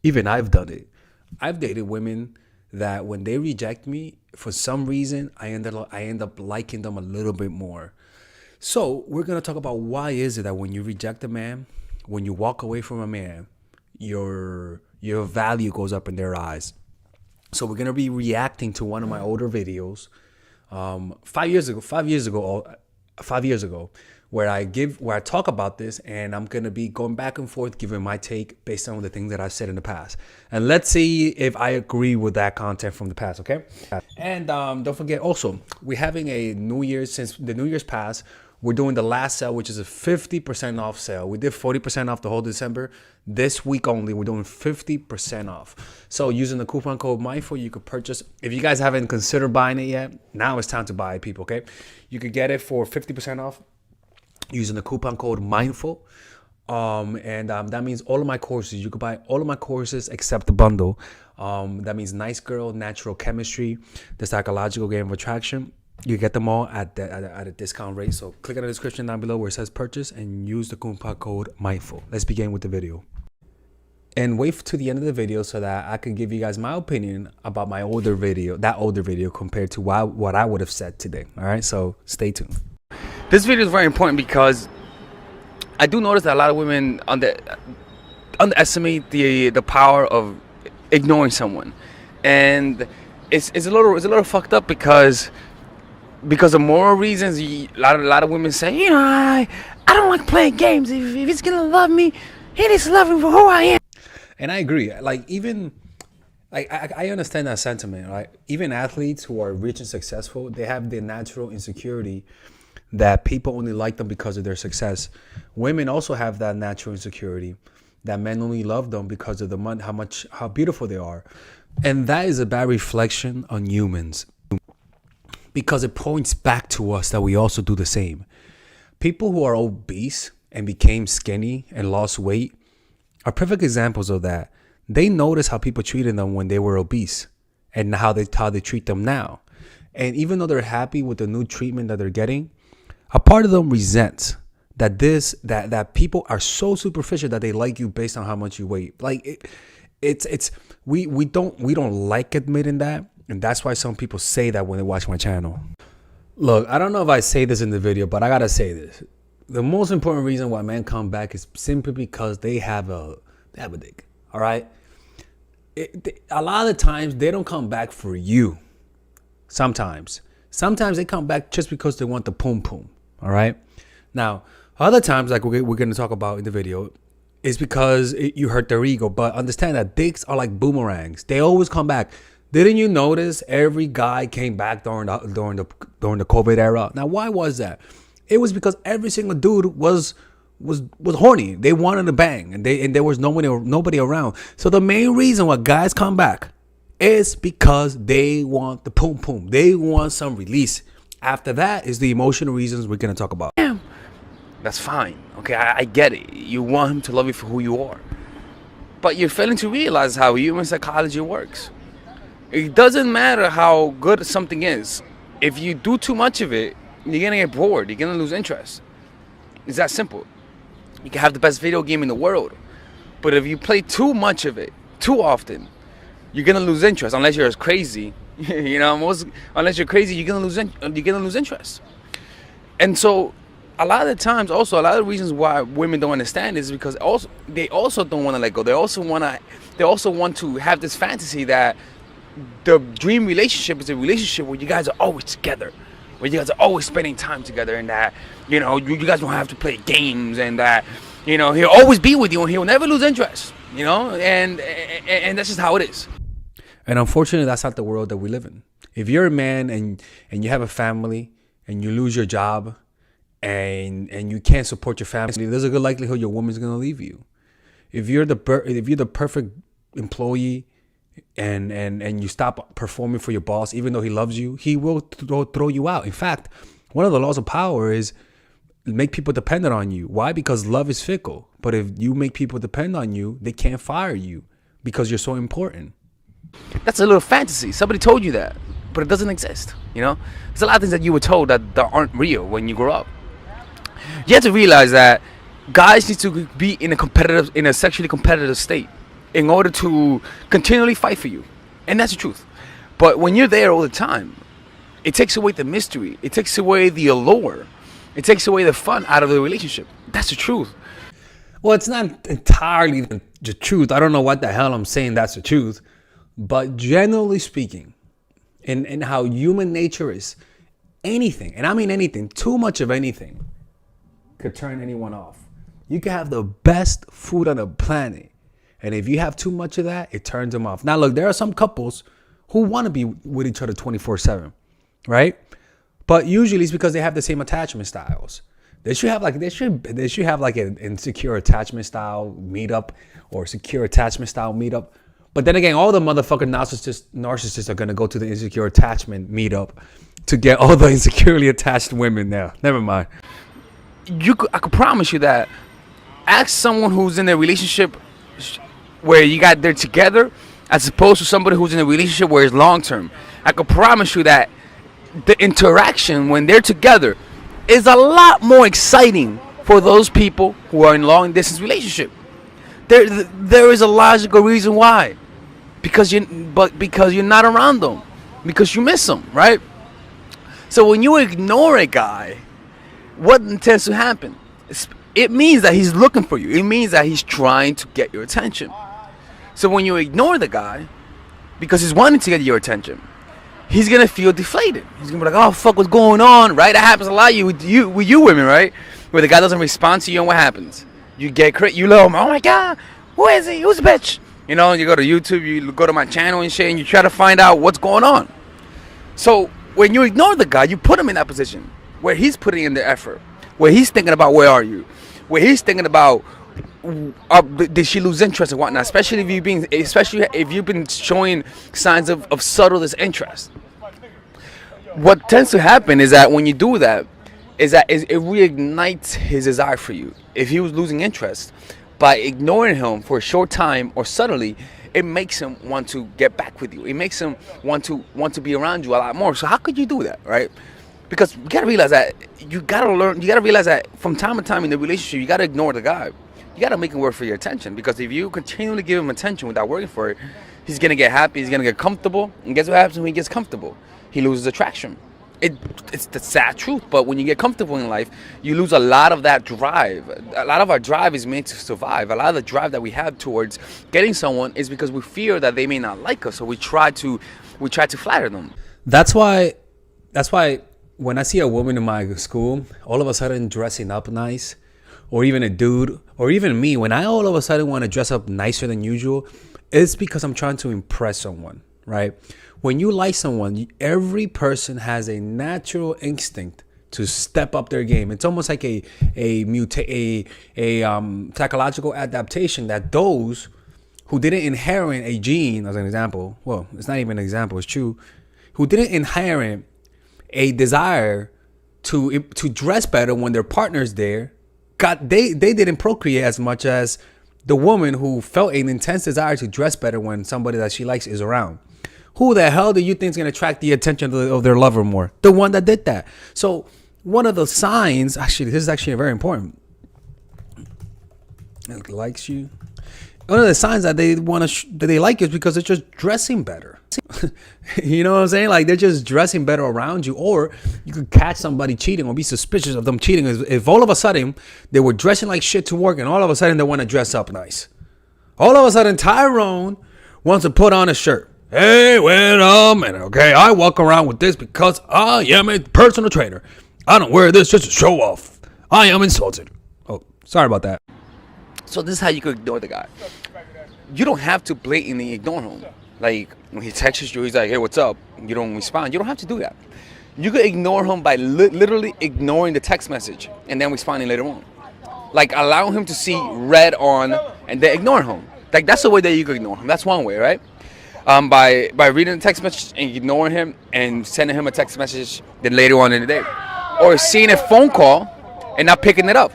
Even I've done it. I've dated women that when they reject me, for some reason, I end up liking them a little bit more. So we're gonna talk about why is it that when you reject a man, when you walk away from a man, your value goes up in their eyes. So we're gonna be reacting to one of my older videos, 5 years ago, where I talk about this, and I'm gonna be going back and forth, giving my take based on the things that I've said in the past, and let's see if I agree with that content from the past. Okay, and don't forget also we're having a New Year's since the New Year's passed. We're doing the last sale, which is a 50% off sale. We did 40% off the whole December. This week only, we're doing 50% off. So using the coupon code MINDFUL, you could purchase. If you guys haven't considered buying it yet, now it's time to buy it, people, okay? You could get it for 50% off using the coupon code MINDFUL. That means all of my courses, you could buy all of my courses except the bundle. That means Nice Girl, Natural Chemistry, the Psychological Game of Attraction. You get them all at a discount rate. So click on the description down below where it says purchase and use the coupon code MINDFUL. Let's begin with the video. And wait to the end of the video so that I can give you guys my opinion about my older video, compared to what I would have said today. All right, so stay tuned. This video is very important because I do notice that a lot of women underestimate the power of ignoring someone, and it's a little fucked up because of moral reasons. A lot of women say, I don't like playing games. If he's gonna love me, he needs to love me for who I am. And I agree. I understand that sentiment, right? Even athletes who are rich and successful, they have their natural insecurity that people only like them because of their success. Women also have that natural insecurity that men only love them because of the money, how beautiful they are. And that is a bad reflection on humans, because it points back to us that we also do the same. People who are obese and became skinny and lost weight are perfect examples of that. They notice how people treated them when they were obese and how they treat them now. And even though they're happy with the new treatment that they're getting, a part of them resents that people are so superficial that they like you based on how much you weigh. We don't like admitting that. And that's why some people say that when they watch my channel. Look, I don't know if I say this in the video, but I gotta say this. The most important reason why men come back is simply because they have a dick. All right. A lot of the times they don't come back for you. Sometimes they come back just because they want the pum pum. All right. Now, other times, like we're going to talk about in the video, is because you hurt their ego. But understand that dicks are like boomerangs. They always come back. Didn't you notice every guy came back during the COVID era? Now, why was that? It was because every single dude was horny. They wanted to bang, and there was nobody around. So the main reason why guys come back is because they want the pum pum. They want some release. After that is the emotional reasons we're gonna talk about. Damn, that's fine. Okay, I get it. You want him to love you for who you are, but you're failing to realize how human psychology works. It doesn't matter how good something is. If you do too much of it, you're gonna get bored. You're gonna lose interest. It's that simple. You can have the best video game in the world, but if you play too much of it too often, you're gonna lose interest. Unless you're as crazy, unless you're crazy, you're gonna lose interest. And so, a lot of the times, also a lot of the reasons why women don't understand is because they also don't want to let go. They also want to have this fantasy that the dream relationship is a relationship where you guys are always together, where you guys are always spending time together, and that you guys don't have to play games, and that he'll always be with you and he'll never lose interest, and that's just how it is. And unfortunately, that's not the world that we live in. If you're a man and you have a family and you lose your job and you can't support your family, there's a good likelihood your woman's gonna leave you. If you're the perfect employee and you stop performing for your boss, even though he loves you, he will throw you out. In fact, one of the laws of power is make people dependent on you. Why? Because love is fickle. But if you make people depend on you, they can't fire you because you're so important. That's a little fantasy. Somebody told you that, but it doesn't exist. There's a lot of things that you were told that aren't real when you grow up. You have to realize that guys need to be in a sexually competitive state. in order to continually fight for you. And that's the truth. But when you're there all the time, it takes away the mystery. It takes away the allure. It takes away the fun out of the relationship. That's the truth. Well, it's not entirely the truth. I don't know what the hell I'm saying that's the truth. But generally speaking, in how human nature is, anything, and I mean anything, too much of anything could turn anyone off. You can have the best food on the planet, and if you have too much of that, it turns them off. Now, look, there are some couples who want to be with each other 24/7, right? But usually it's because they have the same attachment styles. They should have like an insecure attachment style meetup or secure attachment style meetup. But then again, all the motherfucking narcissists are gonna go to the insecure attachment meetup to get all the insecurely attached women now. Never mind. I could promise you that. Ask someone who's in a relationship where they're together, as opposed to somebody who's in a relationship where it's long term. I could promise you that the interaction when they're together is a lot more exciting for those people who are in long distance relationship. There is a logical reason why. Because you're not around them, because you miss them, right? So when you ignore a guy, what tends to happen? It means that he's looking for you. It means that he's trying to get your attention. So when you ignore the guy, because he's wanting to get your attention, he's gonna feel deflated. He's gonna be like, "Oh fuck, what's going on?" Right? That happens a lot with you women, right? Where the guy doesn't respond to you, and what happens? You get you love him. Oh my god, who is he? Who's the bitch? You know, you go to YouTube, you go to my channel and shit, and you try to find out what's going on. So when you ignore the guy, you put him in that position where he's putting in the effort, where he's thinking about where are you, where he's thinking about did she lose interest and whatnot, especially if you've been showing signs of subtle disinterest. What tends to happen is that when you do that, it reignites his desire for you. If he was losing interest, by ignoring him for a short time or subtly, it makes him want to get back with you. It makes him want to be around you a lot more. So how could you do that, right? Because you gotta realize that you gotta realize that from time to time in the relationship, you gotta ignore the guy. You gotta make him work for your attention. Because if you continually give him attention without working for it, he's gonna get happy. He's gonna get comfortable. And guess what happens when he gets comfortable? He loses attraction. It's the sad truth, but when you get comfortable in life, you lose a lot of that drive. A lot of our drive is made to survive. A lot of the drive that we have towards getting someone is because we fear that they may not like us, so we try to flatter them. That's why when I see a woman in my school all of a sudden dressing up nice, or even a dude, or even me, when I all of a sudden want to dress up nicer than usual, it's because I'm trying to impress someone, right? When you like someone, every person has a natural instinct to step up their game. It's almost like a psychological adaptation that those who didn't inherit a gene, as an example, well, it's not even an example, it's true, who didn't inherit a desire to dress better when their partner's there, they didn't procreate as much as the woman who felt an intense desire to dress better when somebody that she likes is around. Who the hell do you think is going to attract the attention of their lover more? The one that did that. So one of the signs, actually, this is actually very important. It likes you. One of the signs that they that they like you is because they're just dressing better. You know what I'm saying? Like they're just dressing better around you, or you could catch somebody cheating or be suspicious of them cheating. If all of a sudden they were dressing like shit to work, and all of a sudden they want to dress up nice. All of a sudden Tyrone wants to put on a shirt. Hey, wait a minute, okay? I walk around with this because I am a personal trainer. I don't wear this just to show off. I am insulted. Oh, sorry about that. So this is how you could ignore the guy. You don't have to blatantly ignore him. Like when he texts you, he's like, "Hey, what's up?" You don't respond. You don't have to do that. You could ignore him by literally ignoring the text message and then responding later on. Like allow him to see read on and then ignore him. Like that's the way that you could ignore him. That's one way, right? By reading the text message and ignoring him and sending him a text message then later on in the day. Or seeing a phone call and not picking it up.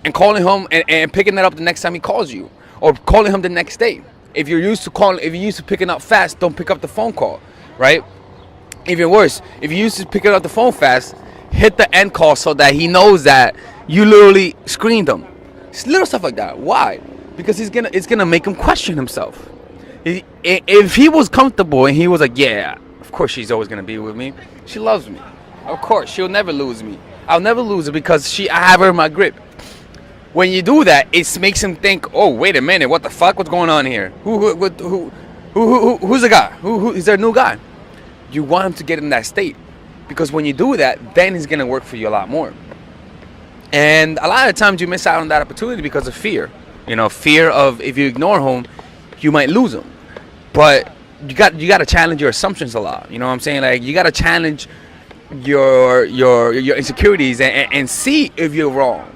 And calling him and picking it up the next time he calls you. Or calling him the next day. If you're used to picking up fast, don't pick up the phone call, right? Even worse, if you're used to picking up the phone fast, hit the end call so that he knows that you literally screened him. It's little stuff like that. Why? because it's gonna make him question himself. If he was comfortable and he was like, yeah, of course she's always gonna be with me. She loves me. Of course, she'll never lose me. I'll never lose her because I have her in my grip. When you do that, it makes him think, oh, wait a minute, what the fuck? What's going on here? Who's the guy? Who is there a new guy? You want him to get in that state, because when you do that, then he's gonna work for you a lot more. And a lot of times you miss out on that opportunity because of fear. Fear of, if you ignore him, you might lose him. But you got to challenge your assumptions a lot. You know what I'm saying? Like, you got to challenge your insecurities and see if you're wrong.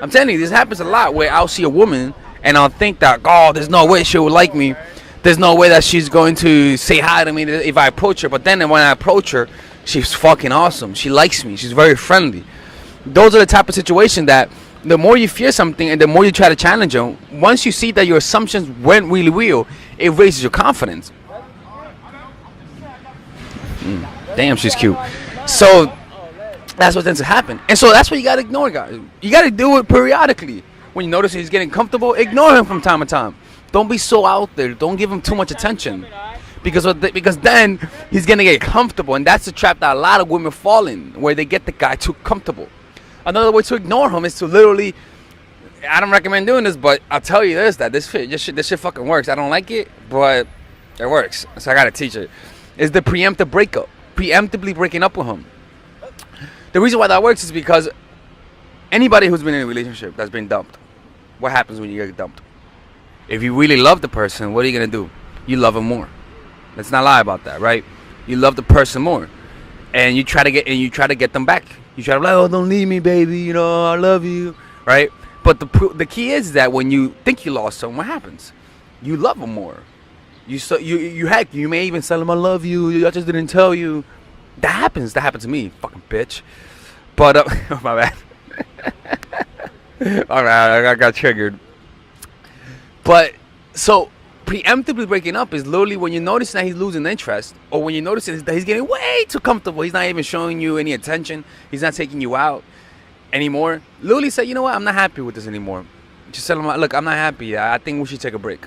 I'm telling you, this happens a lot where I'll see a woman and I'll think that, oh, there's no way she would like me. There's no way that she's going to say hi to me if I approach her. But then when I approach her, she's fucking awesome. She likes me. She's very friendly. Those are the type of situation that the more you fear something and the more you try to challenge them, once you see that your assumptions went really real, it raises your confidence. Damn, she's cute. So that's what tends to happen. And so that's what you got to ignore, guys. You got to do it periodically. When you notice he's getting comfortable, ignore him from time to time. Don't be so out there. Don't give him too much attention. Because then he's going to get comfortable. And that's the trap that a lot of women fall in, where they get the guy too comfortable. Another way to ignore him is to literally, I don't recommend doing this, but I'll tell you this shit fucking works. I don't like it, but it works. So I got to teach it. Is the preemptive breakup. Preemptively breaking up with him. The reason why that works is because anybody who's been in a relationship that's been dumped, what happens when you get dumped? If you really love the person, what are you going to do? You love him more. Let's not lie about that, right? You love the person more. And you try to get them back. You try to be like, oh, don't leave me, baby. I love you, right? But the key is that when you think you lost someone, what happens? You love them more. You may even tell them I love you. I just didn't tell you. That happens. That happened to me, fucking bitch. But oh, my bad. All right, I got triggered. But so preemptively breaking up is literally when you notice that he's losing interest, or when you notice that he's getting way too comfortable. He's not even showing you any attention. He's not taking you out anymore. Literally say, you know what? I'm not happy with this anymore. Just tell him, look, I'm not happy. I think we should take a break.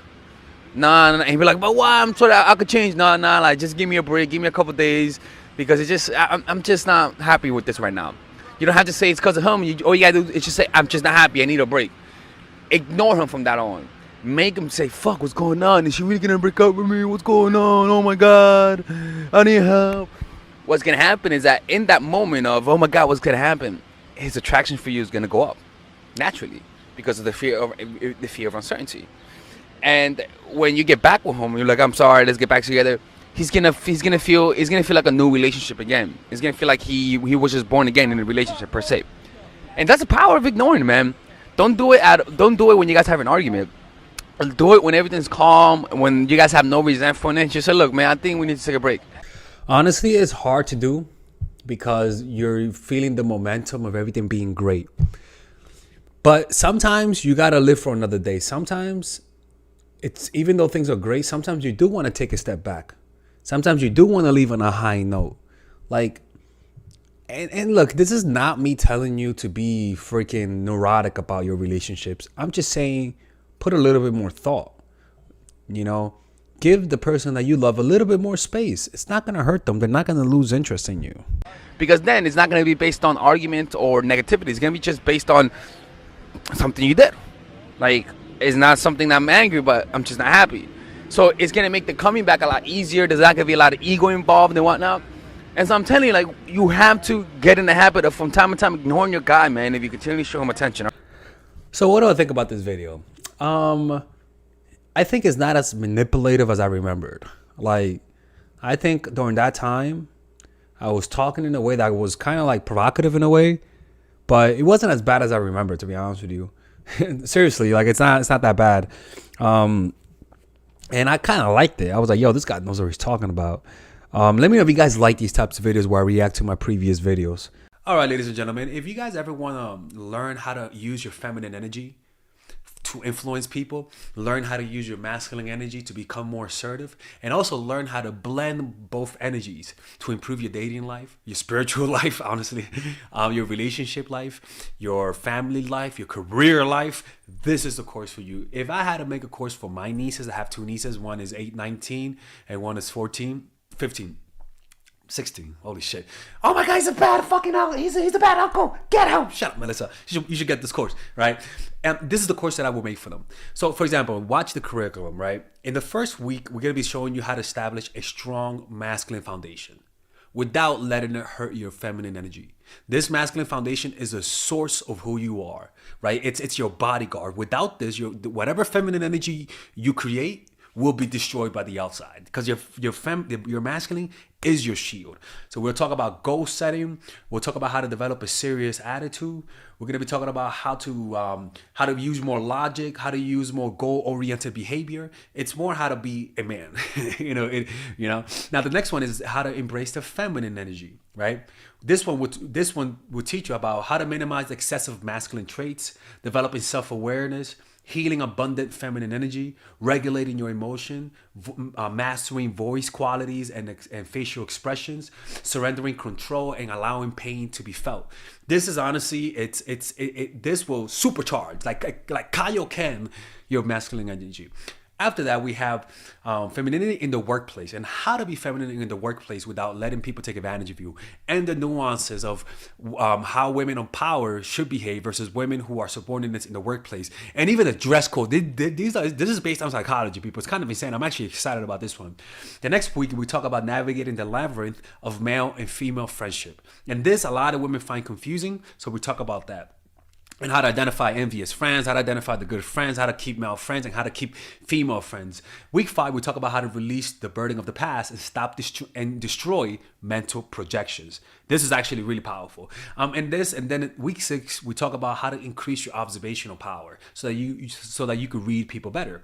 Nah. And he'll be like, but why? I'm sorry, I could change. Nah. Like, just give me a break. Give me a couple days, because I'm just not happy with this right now. You don't have to say it's because of him. All you gotta do is just say, I'm just not happy. I need a break. Ignore him from that on. Make him say, fuck, what's going on? Is she really gonna break up with me? What's going on? Oh my God, I need help. What's gonna happen is that in that moment of, oh my God, what's gonna happen? His attraction for you is gonna go up naturally because of the fear of uncertainty. And when you get back with him, you're like, I'm sorry, let's get back together. He's gonna feel like a new relationship again. He's gonna feel like he was just born again in a relationship per se. And that's the power of ignoring, man. Don't do it when you guys have an argument. Do it when everything's calm, when you guys have no resentment. Just say, look, man, I think we need to take a break. Honestly, it's hard to do because you're feeling the momentum of everything being great. But sometimes you got to live for another day. Sometimes even though things are great, sometimes you do want to take a step back. Sometimes you do want to leave on a high note. Like, and look, this is not me telling you to be freaking neurotic about your relationships. I'm just saying, put a little bit more thought, give the person that you love a little bit more space. It's not going to hurt them. They're not going to lose interest in you. Because then it's not going to be based on argument or negativity. It's going to be just based on something you did. Like, it's not something that I'm angry, but I'm just not happy. So it's going to make the coming back a lot easier. There's not going to be a lot of ego involved and whatnot. And so I'm telling you, like, you have to get in the habit of from time to time ignoring your guy, man, if you continue to show him attention. So what do I think about this video? I think it's not as manipulative as I remembered. Like, I think during that time, I was talking in a way that was kind of like provocative in a way, but it wasn't as bad as I remember, to be honest with you. Seriously, like it's not that bad. And I kind of liked it. I was like, yo, this guy knows what he's talking about. Let me know if you guys like these types of videos where I react to my previous videos. All right, ladies and gentlemen, if you guys ever want to learn how to use your feminine energy, to influence people, learn how to use your masculine energy to become more assertive, and also learn how to blend both energies to improve your dating life, your spiritual life, honestly, your relationship life, your family life, your career life. This is the course for you. If I had to make a course for my nieces, I have two nieces, one is 8, 19, and one is 14, 15. 16. Holy shit. Oh my God, he's a bad fucking uncle. He's a bad uncle. Get him. Shut up, Melissa. You should get this course, right? And this is the course that I will make for them. So, for example, watch the curriculum, right? In the first week, we're going to be showing you how to establish a strong masculine foundation without letting it hurt your feminine energy. This masculine foundation is a source of who you are, right? It's your bodyguard. Without this, whatever feminine energy you create will be destroyed by the outside, because your masculine is your shield. So we'll talk about goal setting. We'll talk about how to develop a serious attitude. We're going to be talking about how to use more logic, how to use more goal-oriented behavior. It's more how to be a man. Now the next one is how to embrace the feminine energy, right? This one will teach you about how to minimize excessive masculine traits, developing self-awareness, healing abundant feminine energy, regulating your emotion, mastering voice qualities and facial expressions, surrendering control, and allowing pain to be felt. This is honestly, this will supercharge, like Kaioken, your masculine energy. After that, we have femininity in the workplace, and how to be feminine in the workplace without letting people take advantage of you, and the nuances of how women on power should behave versus women who are subordinates in the workplace, and even the dress code. This is based on psychology, people. It's kind of insane. I'm actually excited about this one. The next week, we talk about navigating the labyrinth of male and female friendship, and this a lot of women find confusing, so we talk about that. And how to identify envious friends, how to identify the good friends, how to keep male friends, and how to keep female friends. Week 5, we talk about how to release the burden of the past and stop and destroy mental projections. This is actually really powerful. And then week 6, we talk about how to increase your observational power so that you could read people better.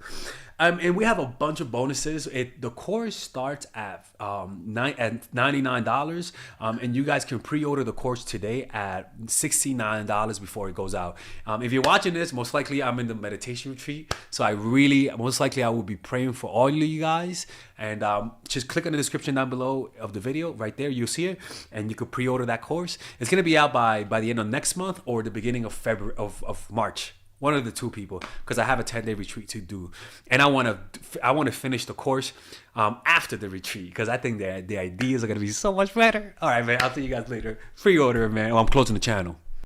And we have a bunch of bonuses. The course starts at $99, and you guys can pre-order the course today at $69 before it goes out. If you're watching this, most likely I'm in the meditation retreat, so I will be praying for all of you guys. And just click on the description down below of the video. Right there, you'll see it, and you could pre-order that course. It's gonna be out by the end of next month or the beginning of February of March. One of the two, people, because I have a 10-day retreat to do, and I want to finish the course after the retreat, because I think the ideas are gonna be so much better. All right, man. I'll see you guys later. Pre-order, man. I'm closing the channel.